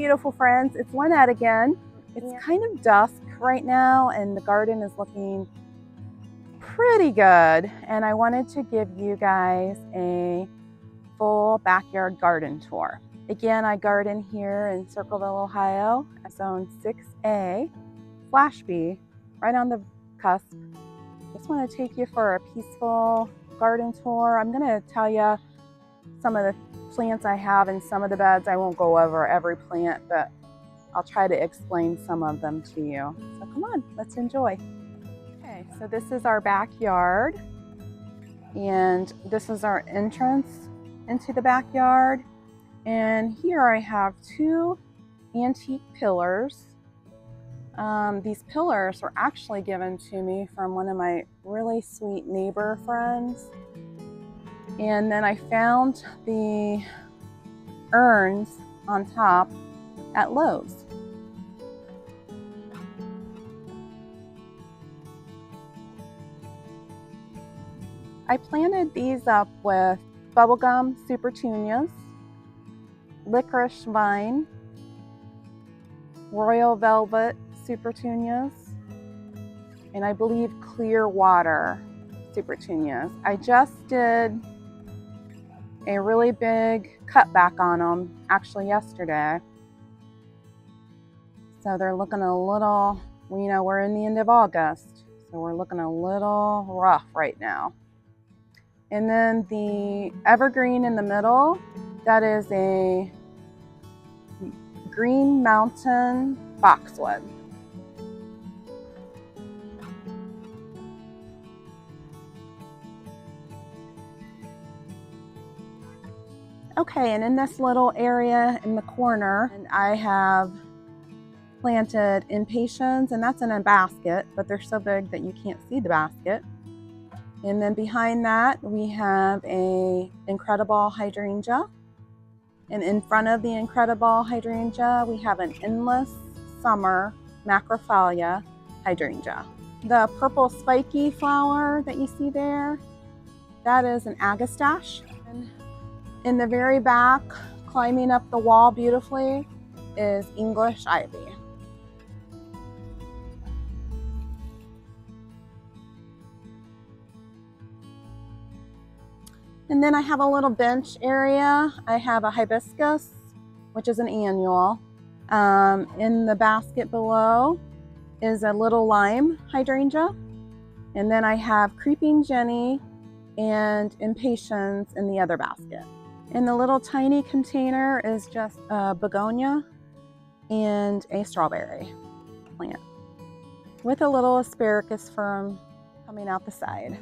beautiful friends, it's Linette again. It's kind of dusk right now and the garden is looking pretty good, and I wanted to give you guys a full backyard garden tour. Again, I garden here in Circleville, Ohio, zone 6A / B, right on the cusp. Just want to take you for a peaceful garden tour. I'm going to tell you some of the plants I have in some of the beds. I won't go over every plant, but I'll try to explain some of them to you. So come on, let's enjoy. Okay, so this is our backyard, and this is our entrance into the backyard. And here I have two antique pillars. These pillars were actually given to me from one of my really sweet neighbor friends. And then I found the urns on top at Lowe's. I planted these up with bubblegum supertunias, licorice vine, royal velvet supertunias, and I believe clear water supertunias. I just did a really big cutback on them actually yesterday. So they're looking a little, you know, we're in the end of August, so we're looking a little rough right now. And then the evergreen in the middle, that is a Green Mountain boxwood. Okay, and in this little area in the corner, I have planted impatiens, and that's in a basket, but they're so big that you can't see the basket. And then behind that, we have a incredible hydrangea. And in front of the incredible hydrangea, we have an endless summer macrophalia hydrangea. The purple spiky flower that you see there, that is an agastache. And in the very back, climbing up the wall beautifully, is English ivy. And then I have a little bench area. I have a hibiscus, which is an annual. In the basket below is a little lime hydrangea. And then I have creeping Jenny and impatiens in the other basket. In the little tiny container is just a begonia and a strawberry plant with a little asparagus fern coming out the side.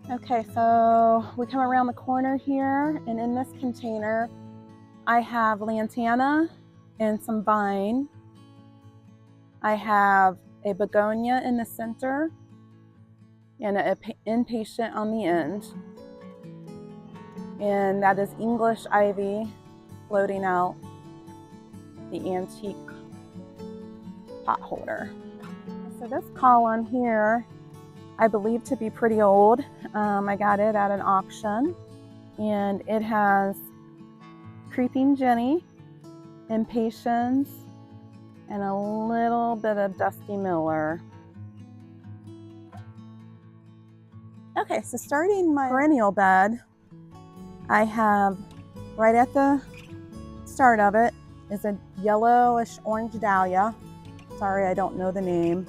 Okay, so we come around the corner here, and in this container, I have lantana and some vine. I have a begonia in the center and an impatient on the end. And that is English ivy floating out the antique pot holder. So this column here, I believe to be pretty old. I got it at an auction, and it has creeping Jenny, impatiens, and a little bit of dusty miller. Okay, so starting my perennial bed, I have right at the start of it is a yellowish orange dahlia. Sorry, I don't know the name.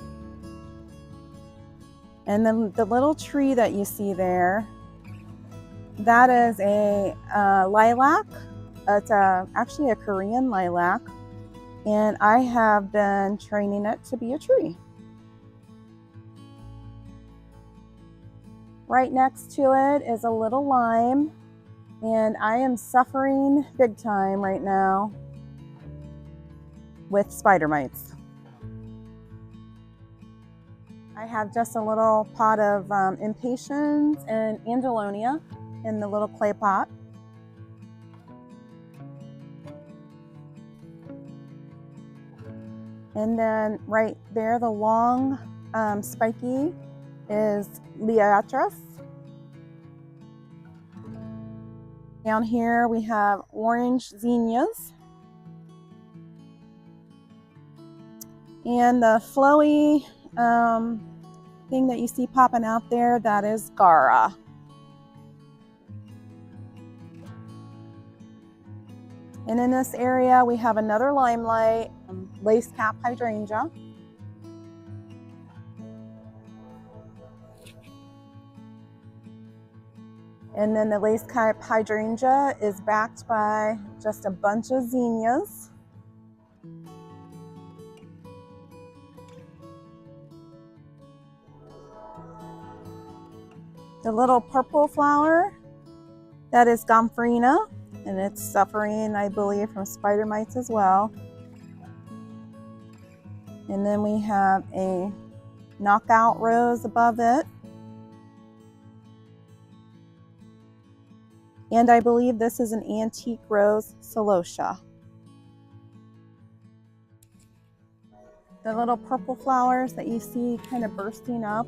And then the little tree that you see there, that is a lilac. It's actually a Korean lilac, and I have been training it to be a tree. Right next to it is a little lime, and I am suffering big time right now with spider mites. I have just a little pot of impatiens and angelonia in the little clay pot. And then right there, the long spiky is Liatris. Down here we have orange zinnias. And the flowy thing that you see popping out there, that is Gara. And in this area we have another limelight, lace cap hydrangea. And then the lace cap hydrangea is backed by just a bunch of zinnias. The little purple flower, that is Gomphrena, and it's suffering, I believe, from spider mites as well. And then we have a knockout rose above it. And I believe this is an antique rose celosia. The little purple flowers that you see kind of bursting up,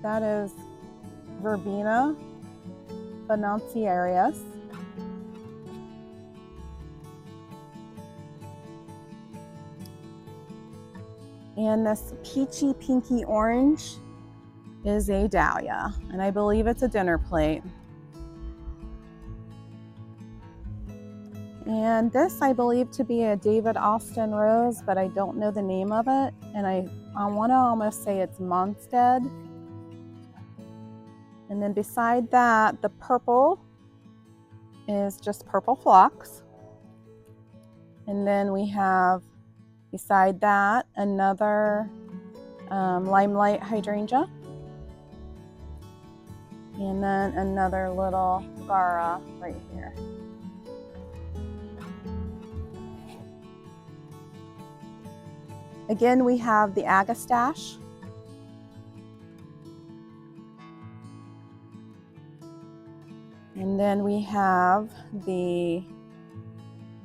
that is Verbena Bonanciarius. And this peachy pinky orange is a dahlia, and I believe it's a dinner plate. And this I believe to be a David Austin rose, but I don't know the name of it, and I want to almost say it's Monstead. And then beside that, the purple is just purple phlox. And then we have beside that another limelight hydrangea. And then another little Gara right here. Again, we have the agastache. And then we have the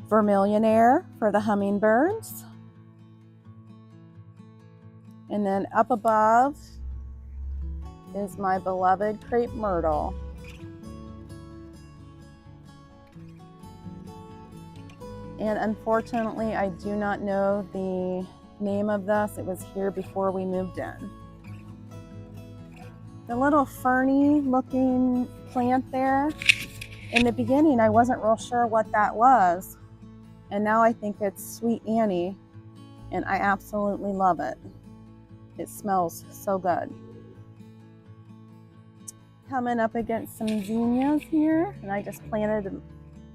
vermillionaire for the hummingbirds. And then up above is my beloved crepe myrtle. And unfortunately, I do not know the name of this. It was here before we moved in. The little ferny looking plant there, in the beginning I wasn't real sure what that was, and now I think it's Sweet Annie, and I absolutely love it. It smells so good. Coming up against some zinnias here, and I just planted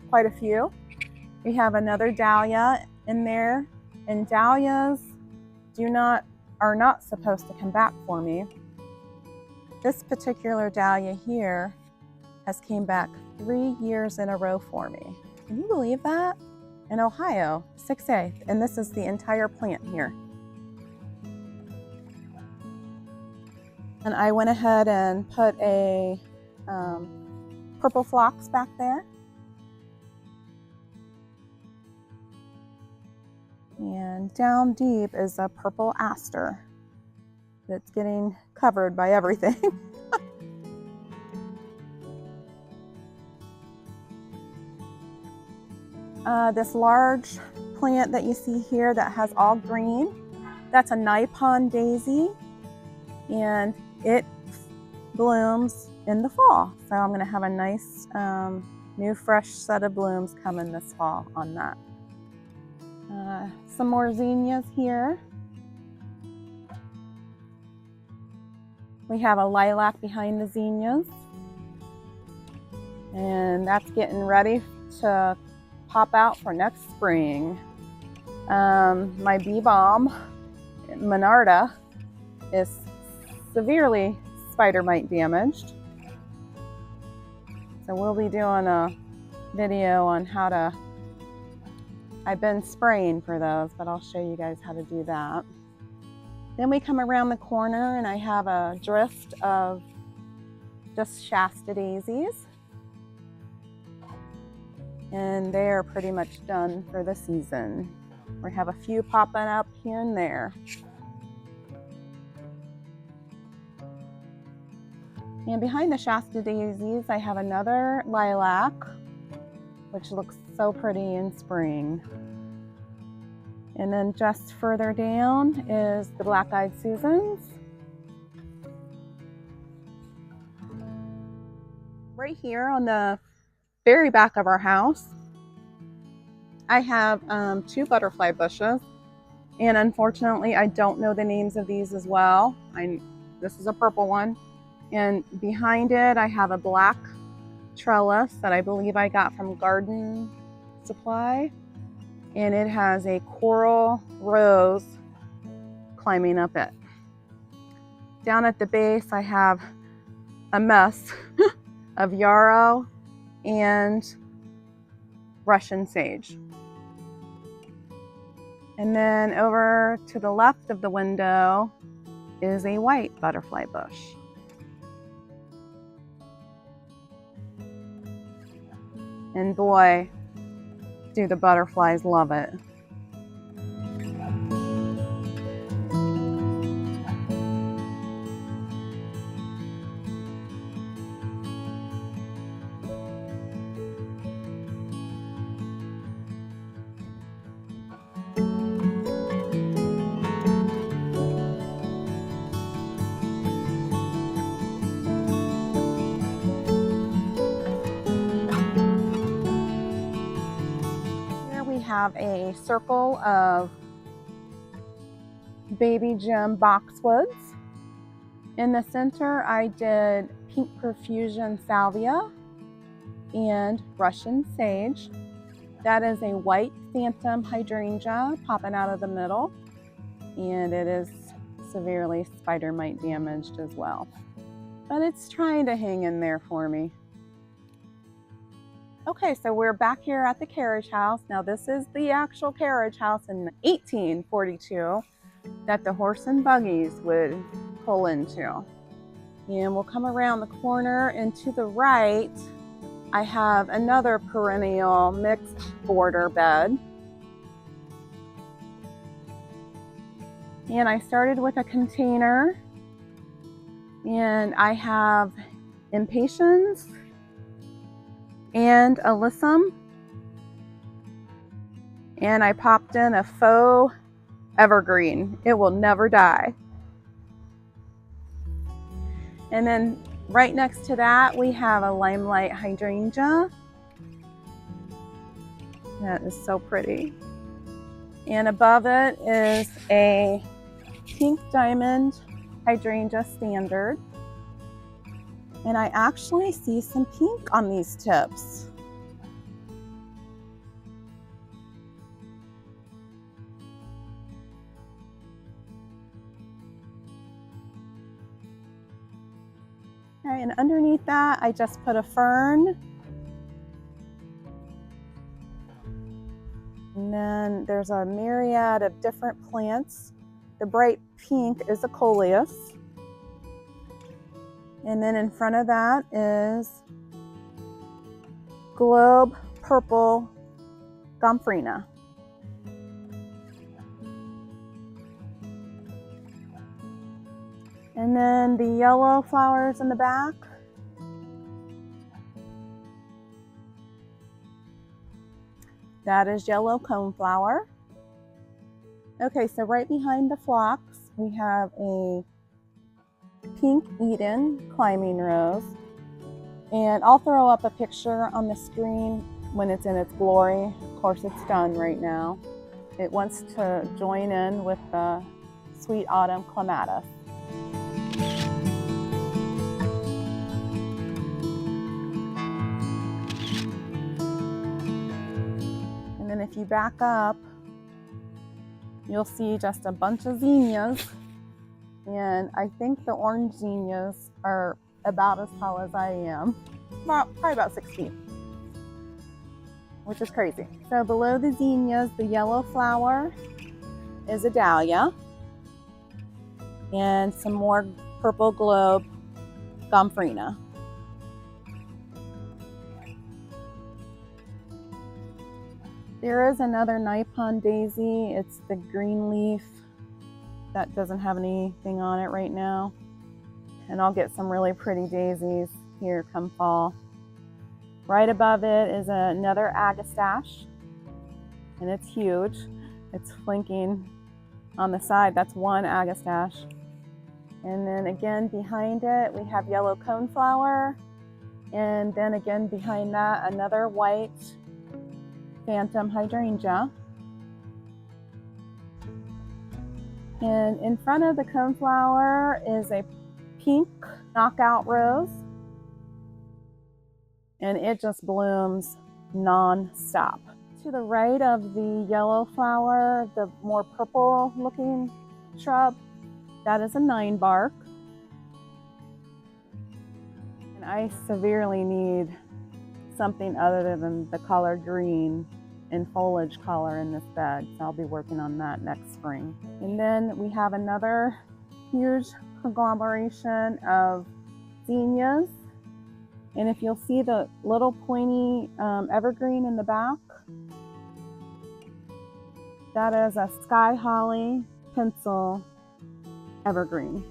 quite a few. We have another dahlia in there, and dahlias are not supposed to come back for me. This particular dahlia here has came back 3 years in a row for me. Can you believe that? In Ohio, 6A, and this is the entire plant here. And I went ahead and put a purple phlox back there. And down deep is a purple aster that's getting covered by everything. This large plant that you see here that has all green, that's a Nippon daisy, and it blooms in the fall. So I'm going to have a nice new fresh set of blooms coming this fall on that. Some more zinnias here. We have a lilac behind the zinnias, and that's getting ready to pop out for next spring. My bee balm, Monarda, is severely spider mite damaged. So we'll be doing a video on how to, I've been spraying for those, but I'll show you guys how to do that. Then we come around the corner and I have a drift of just Shasta daisies. And they are pretty much done for the season. We have a few popping up here and there. And behind the Shasta daisies, I have another lilac, which looks so pretty in spring. And then just further down is the black-eyed Susans. Right here on the very back of our house, I have 2 butterfly bushes. And unfortunately, I don't know the names of these as well. This is a purple one. And behind it, I have a black trellis that I believe I got from Garden Supply. And it has a coral rose climbing up it. Down at the base, I have a mess of yarrow and Russian sage. And then over to the left of the window is a white butterfly bush. And boy, do the butterflies love it. Have a circle of baby gem boxwoods. In the center, I did pink perfusion salvia and Russian sage. That is a white phantom hydrangea popping out of the middle, and it is severely spider mite damaged as well. But it's trying to hang in there for me. Okay, so we're back here at the carriage house. Now this is the actual carriage house in 1842 that the horse and buggies would pull into. And we'll come around the corner, and to the right, I have another perennial mixed border bed. And I started with a container, and I have impatiens and alyssum, and I popped in a faux evergreen. It will never die. And then right next to that, we have a limelight hydrangea. That is so pretty. And above it is a pink diamond hydrangea standard. And I actually see some pink on these tips. All right, and underneath that, I just put a fern. And then there's a myriad of different plants. The bright pink is a coleus. And then in front of that is globe purple gomphrena. And then the yellow flowers in the back. That is yellow coneflower. Okay, so right behind the phlox, we have a pink Eden climbing rose. And I'll throw up a picture on the screen when it's in its glory. Of course, it's done right now. It wants to join in with the sweet autumn clematis. And then if you back up, you'll see just a bunch of zinnias. And I think the orange zinnias are about as tall as I am, probably about 6 feet, which is crazy. So below the zinnias, the yellow flower is a dahlia, and some more purple globe gomphrena. There is another Nippon daisy. It's the green leaf that doesn't have anything on it right now. and I'll get some really pretty daisies here come fall. Right above it is another agastache, and it's huge. It's flanking on the side. That's one agastache. And then again behind it we have yellow coneflower, and then again behind that another white phantom hydrangea. And in front of the coneflower is a pink knockout rose, and it just blooms non-stop. To the right of the yellow flower, the more purple looking shrub, that is a 9-bark. And I severely need something other than the color green and foliage color in this bed, so I'll be working on that next spring. And then we have another huge conglomeration of zinnias, and if you'll see the little pointy evergreen in the back, that is a sky holly pencil evergreen.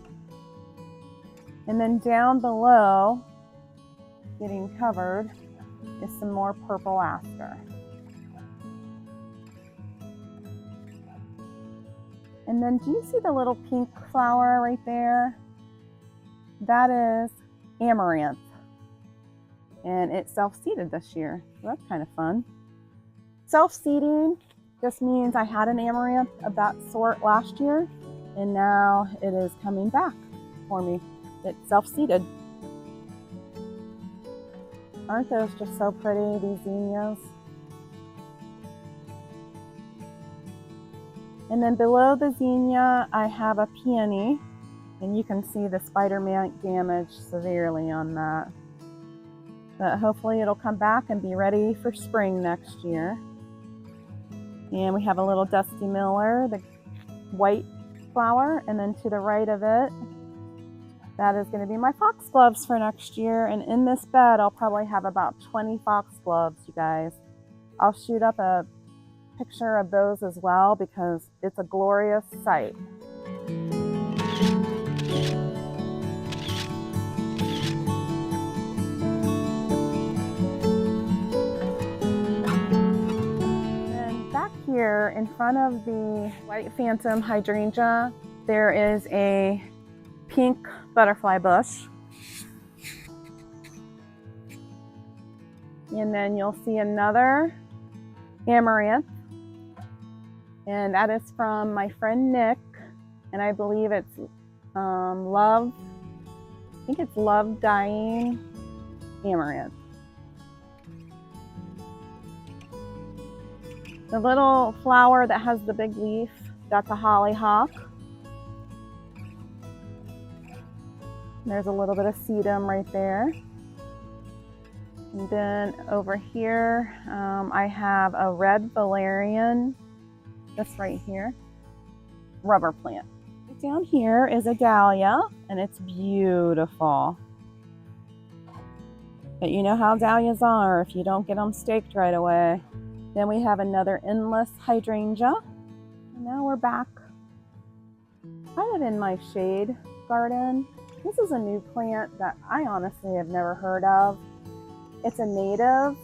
And then down below, getting covered, is some more purple aster. And then do you see the little pink flower right there? That is amaranth, and it's self-seeded this year, so that's kind of fun. Self-seeding just means I had an amaranth of that sort last year, and now it is coming back for me. It's self-seeded. Aren't those just so pretty, these zinnias? And then below the zinnia, I have a peony, and you can see the spider mite damage severely on that. But hopefully it'll come back and be ready for spring next year. And we have a little Dusty Miller, the white flower, and then to the right of it, that is going to be my foxgloves for next year. And in this bed, I'll probably have about 20 foxgloves, you guys. I'll shoot up a picture of those as well because it's a glorious sight. And back here in front of the white phantom hydrangea, there is a pink butterfly bush. And then you'll see another amaranth, and that is from my friend Nick, and I believe it's Love Dying Amaranth. The little flower that has the big leaf, that's a hollyhock. There's a little bit of sedum right there. And then over here, I have a red valerian, this right here, rubber plant. Down here is a dahlia, and it's beautiful. But you know how dahlias are if you don't get them staked right away. Then we have another endless hydrangea. And now we're back kind of in my shade garden. This is a new plant that I honestly have never heard of. It's a native,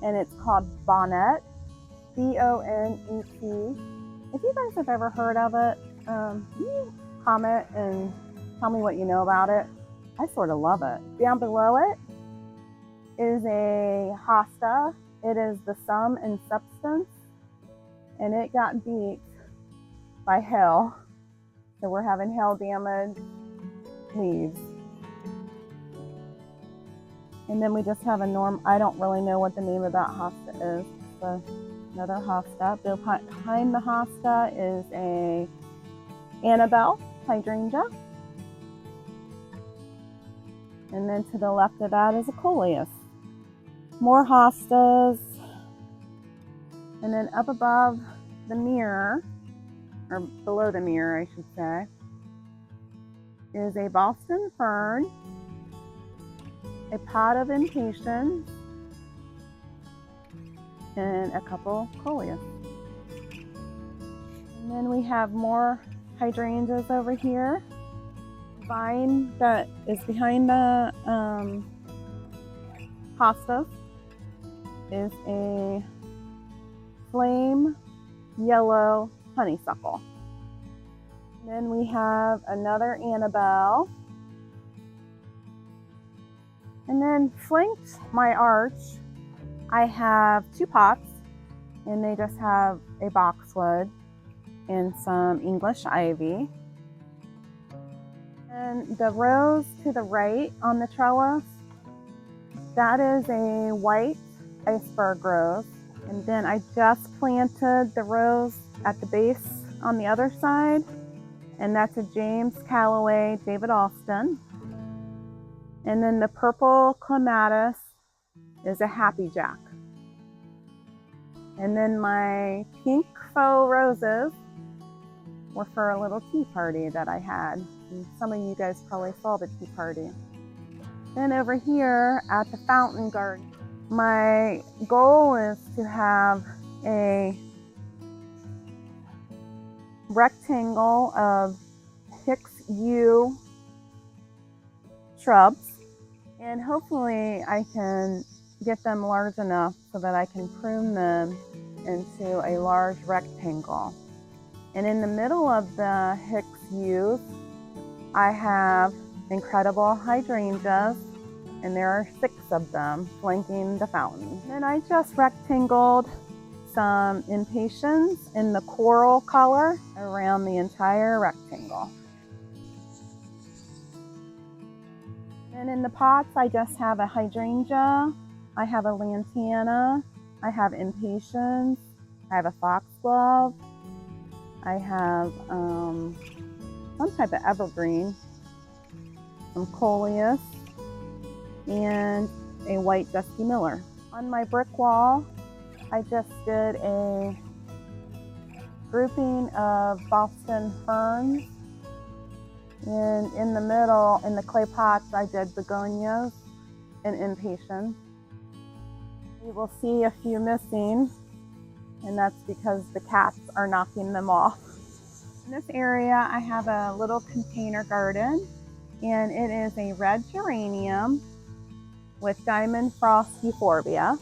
and it's called bonnet, B-O-N-E-T. If you guys have ever heard of it, can you comment and tell me what you know about it? I sort of love it. Down below it is a hosta. It is the Sum and Substance, and it got beat by hail. So we're having hail damage leaves. And then we just have a I don't really know what the name of that hosta is. It's another hosta. Behind the hosta is a Annabelle hydrangea. And then to the left of that is a coleus. More hostas. And then up above the mirror, or below the mirror I should say, is a Boston fern, a pot of impatiens, and a couple coleus. And then we have more hydrangeas over here. vine that is behind the hostas is a flame yellow honeysuckle. Then we have another Annabelle. And then flanked my arch, I have 2 pots, and they just have a boxwood and some English ivy. And the rose to the right on the trellis, that is a white iceberg rose. And then I just planted the rose at the base on the other side, and that's a James Calloway David Alston. And then the purple clematis is a Happy Jack. And then my pink faux roses were for a little tea party that I had. And some of you guys probably saw the tea party. Then over here at the fountain garden, my goal is to have a rectangle of Hicks yew shrubs, and hopefully I can get them large enough so that I can prune them into a large rectangle. And in the middle of the Hicks yews, I have incredible hydrangeas, and there are 6 of them flanking the fountain. And I just rectangled some impatiens in the coral color around the entire rectangle. And in the pots, I just have a hydrangea, I have a lantana, I have impatiens, I have a foxglove, I have some type of evergreen, some coleus, and a white dusty miller. On my brick wall, I just did a grouping of Boston ferns. And in the middle, in the clay pots, I did begonias and impatiens. You will see a few missing, and that's because the cats are knocking them off. In this area, I have a little container garden, and it is a red geranium with diamond frost euphorbia.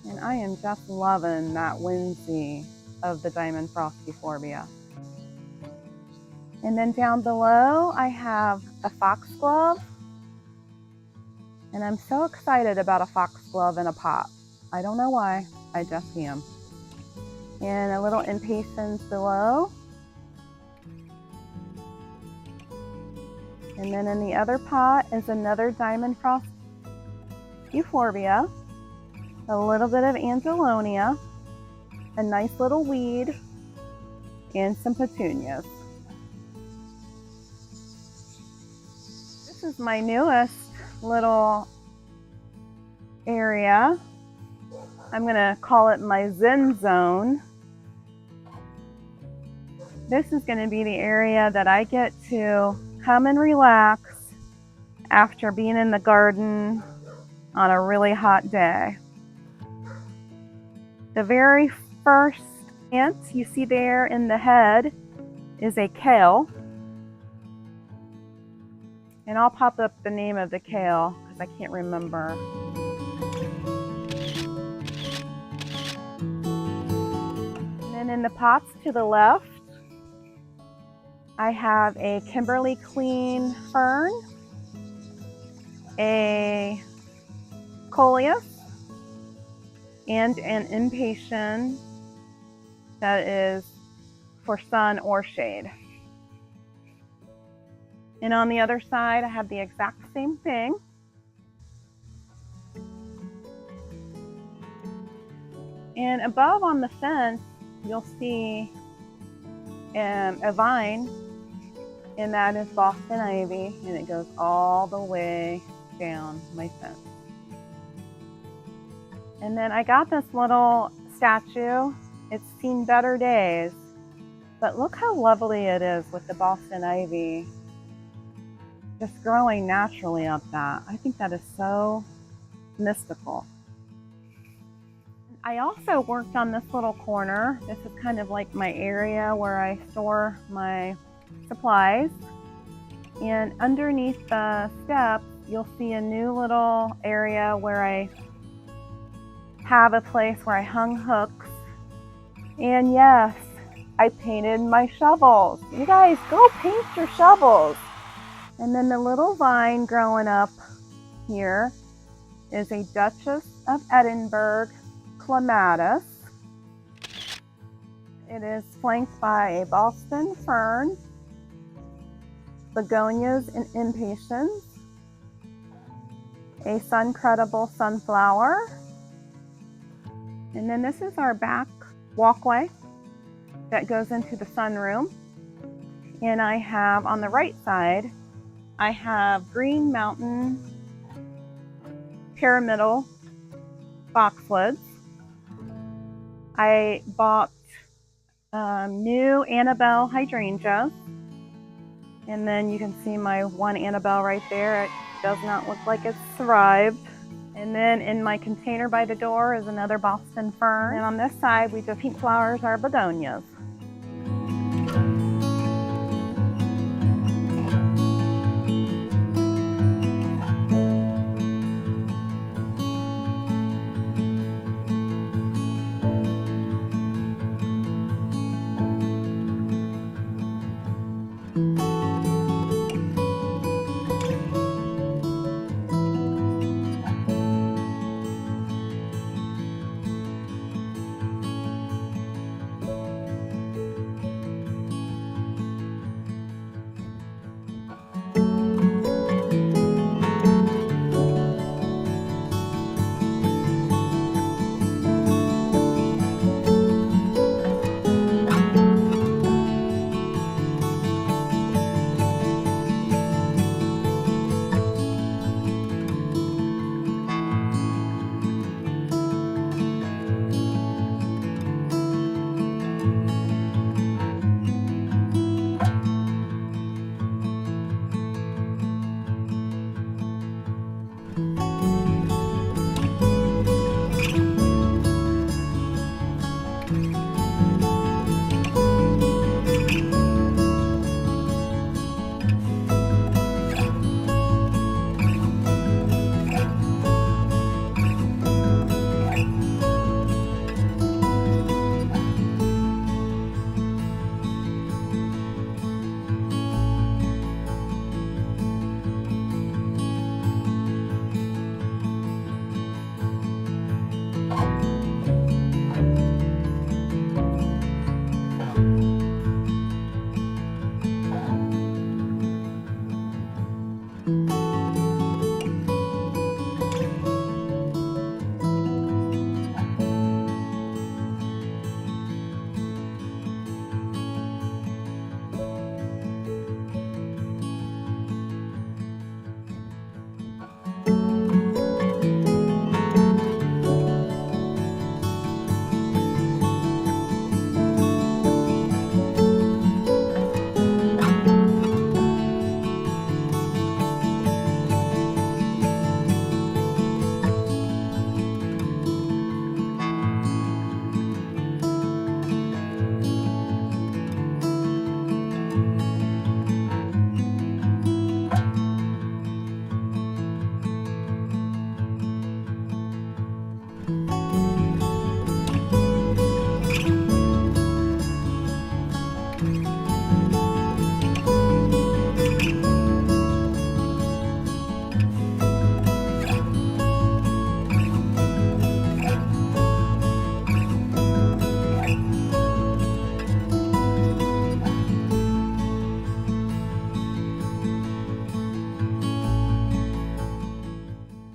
And I am just loving that whimsy of the diamond frost euphorbia. And then down below, I have a foxglove. And I'm so excited about a foxglove in a pot. I don't know why, I just am. And a little impatiens below. And then in the other pot is another diamond frost euphorbia, a little bit of angelonia, a nice little weed, and some petunias. This is my newest little area. I'm gonna call it my Zen zone. This is gonna be the area that I get to come and relax after being in the garden on a really hot day. The very first plant you see there in the head is a kale. And I'll pop up the name of the kale because I can't remember. And then in the pots to the left, I have a Kimberly Clean fern, a coleus, and an impatient that is for sun or shade. And on the other side, I have the exact same thing. And above on the fence, you'll see a vine, and that is Boston ivy, and it goes all the way down my fence. And then I got this little statue. It's seen better days, but look how lovely it is with the Boston ivy just growing naturally up that. I think that is so mystical. I also worked on this little corner. This is kind of like my area where I store my supplies. And underneath the steps, you'll see a new little area where I have a place where I hung hooks. And yes, I painted my shovels. You guys, go paint your shovels. And then the little vine growing up here is a Duchess of Edinburgh clematis. It is flanked by a Boston fern, begonias and impatiens, a sun-credible sunflower, and then this is our back walkway that goes into the sunroom. And I have on the right side, I have Green Mountain pyramidal boxwoods. I bought new Annabelle hydrangeas, and then you can see my one Annabelle right there. It does not look like it's thrived. And then in my container by the door is another Boston fern. And on this side, we just pink flowers are begonias.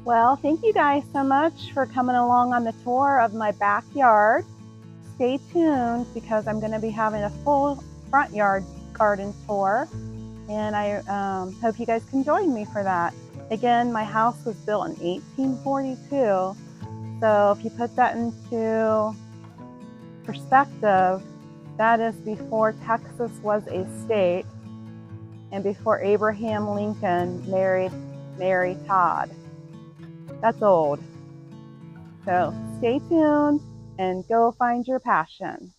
Well, thank you guys so much for coming along on the tour of my backyard. Stay tuned because I'm going to be having a full front yard garden tour, and I hope you guys can join me for that. Again, my house was built in 1842, so if you put that into perspective, that is before Texas was a state and before Abraham Lincoln married Mary Todd. That's old. So stay tuned and go find your passion.